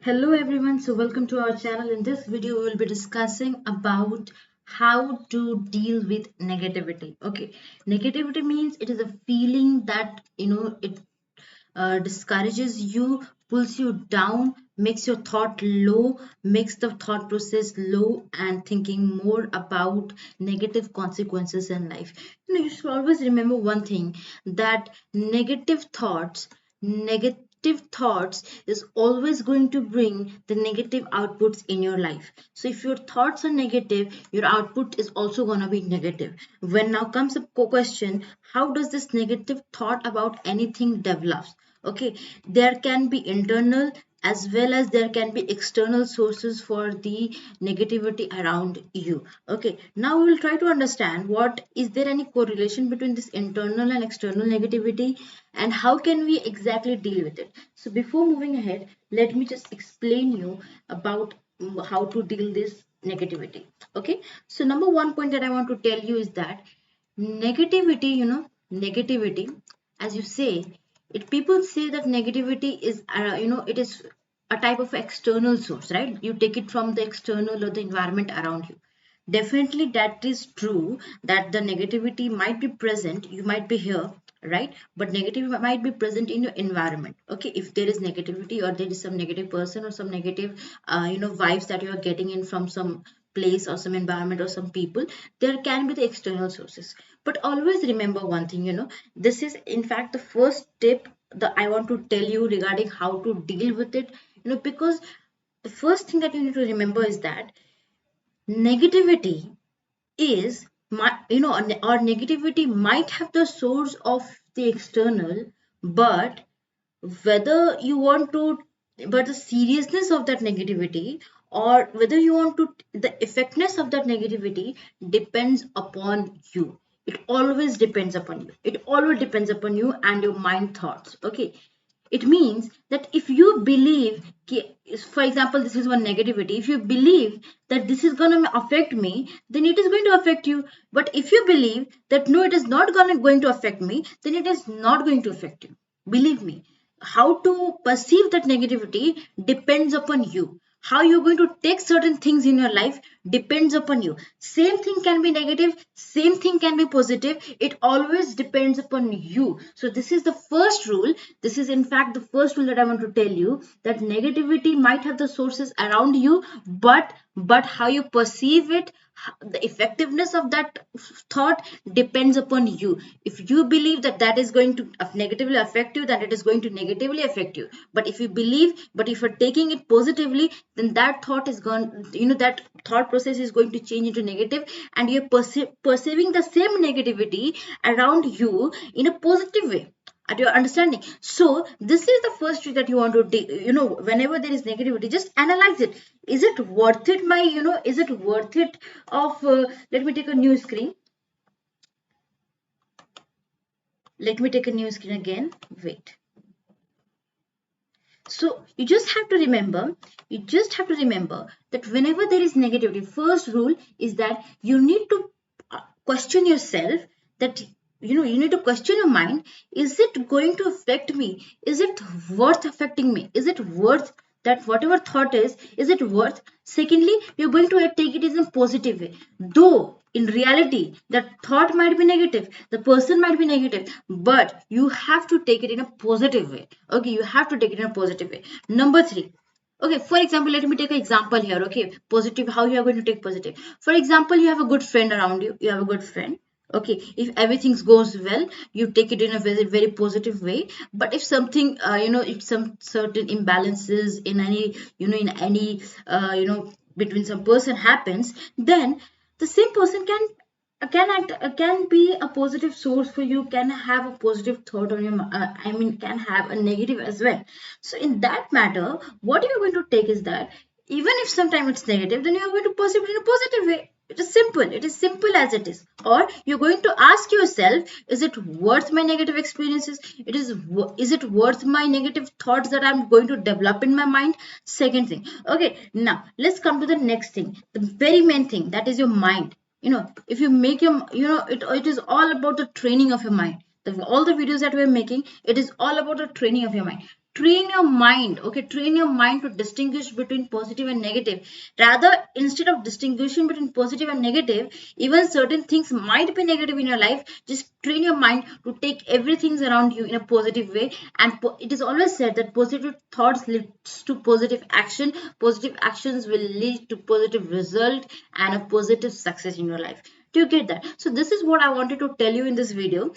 Hello everyone, so welcome to our channel. In this video, we will be discussing about how to deal with negativity. Okay, negativity means it is a feeling that it discourages you, pulls you down, makes your thought low, makes the thought process low, and thinking more about negative consequences in life. You should always remember one thing, that negative thoughts is always going to bring the negative outputs in your life. So if your thoughts are negative, your output is also going to be negative. When now comes a question, how does this negative thought about anything develops? Okay, there can be internal as well as there can be external sources for the negativity around you. Okay, now we will try to understand, what is there any correlation between this internal and external negativity, and how can we exactly deal with it. So before moving ahead, let me just explain you about how to deal this negativity. Okay, so number one point that I want to tell you is that negativity, as you say, it people say that negativity is it is a type of external source, right? You take it from the external or the environment around you. Definitely that is true, that the negativity might be present, you might be here, right? But negativity might be present in your environment. Okay, if there is negativity or there is some negative person or some negative vibes that you are getting in from some place or some environment or some people, there can be the external sources. But always remember one thing, this is in fact the first tip that I want to tell you regarding how to deal with it. Because the first thing that you need to remember is that negativity is or negativity might have the source of the external, but whether you want to, but the seriousness of that negativity, or whether you want to, the effectiveness of that negativity depends upon you. It always depends upon you. It always depends upon you and your mind thoughts. Okay, it means that if you believe, for example, this is one negativity. If you believe that this is going to affect me, then it is going to affect you. But if you believe that no, it is not going to affect me, then it is not going to affect you. Believe me, how to perceive that negativity depends upon you. How you're going to take certain things in your life depends upon you. Same thing can be negative, same thing can be positive. It always depends upon you. So this is the first rule. This is in fact the first rule that I want to tell you, that negativity might have the sources around you, but how you perceive it, the effectiveness of that thought depends upon you. If you believe that that is going to negatively affect you, then it is going to negatively affect you. But if you believe, but if you're taking it positively, then that thought is gone, that thought process is going to change into negative, and you're perceiving the same negativity around you in a positive way. At your understanding. So this is the first trick that you want to whenever there is negativity, just analyze it. Is it worth it, is it worth it of let me take a new screen. Let me take a new screen again. Wait. So you just have to remember that whenever there is negativity, first rule is that you need to question yourself, that you need to question your mind. Is it going to affect me? Is it worth affecting me? Is it worth that whatever thought is it worth? Secondly, you're going to take it in a positive way, though in reality that thought might be negative, the person might be negative, but you have to take it in a positive way. Okay, you have to take it in a positive way. Number three. Okay, for example, let me take an example here. Okay, positive, how you are going to take positive. For example, you have a good friend around you. You have a good friend. Okay, if everything goes well, you take it in a very, very positive way. But if something, if some certain imbalances in any, in any, between some person happens, then the same person can be a positive source for you, can have a positive thought on your can have a negative as well. So in that matter, what you're going to take is that even if sometimes it's negative, then you're going to perceive it in a positive way. It is simple. It is simple as it is. Or you're going to ask yourself, is it worth my negative experiences? Is it worth my negative thoughts that I'm going to develop in my mind? Second thing. Okay, now let's come to the next thing, the very main thing, that is your mind. If you make your, it is all about the training of your mind. All the videos that we're making, it is all about the training of your mind. Train your mind, okay? Train your mind to distinguish between positive and negative. Rather, instead of distinguishing between positive and negative, even certain things might be negative in your life, just train your mind to take everything around you in a positive way. And it is always said that positive thoughts leads to positive action. Positive actions will lead to positive result and a positive success in your life. Do you get that? So this is what I wanted to tell you in this video.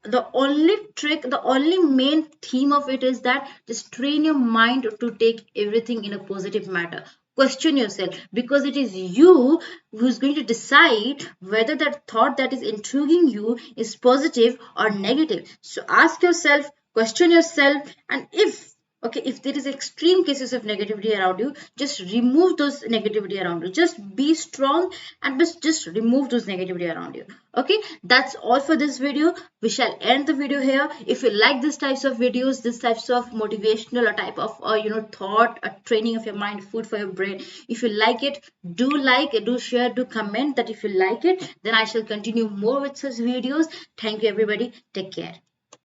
The only trick, the only main theme of it is that just train your mind to take everything in a positive matter. Question yourself, because it is you who's going to decide whether that thought that is intriguing you is positive or negative. So ask yourself, question yourself, and if there is extreme cases of negativity around you, just remove those negativity around you. Just be strong and just remove those negativity around you. Okay, that's all for this video. We shall end the video here. If you like this types of videos, this types of motivational or type of thought, a training of your mind, food for your brain, if you like it, do share, do comment that if you like it, then I shall continue more with such videos. Thank you everybody, take care.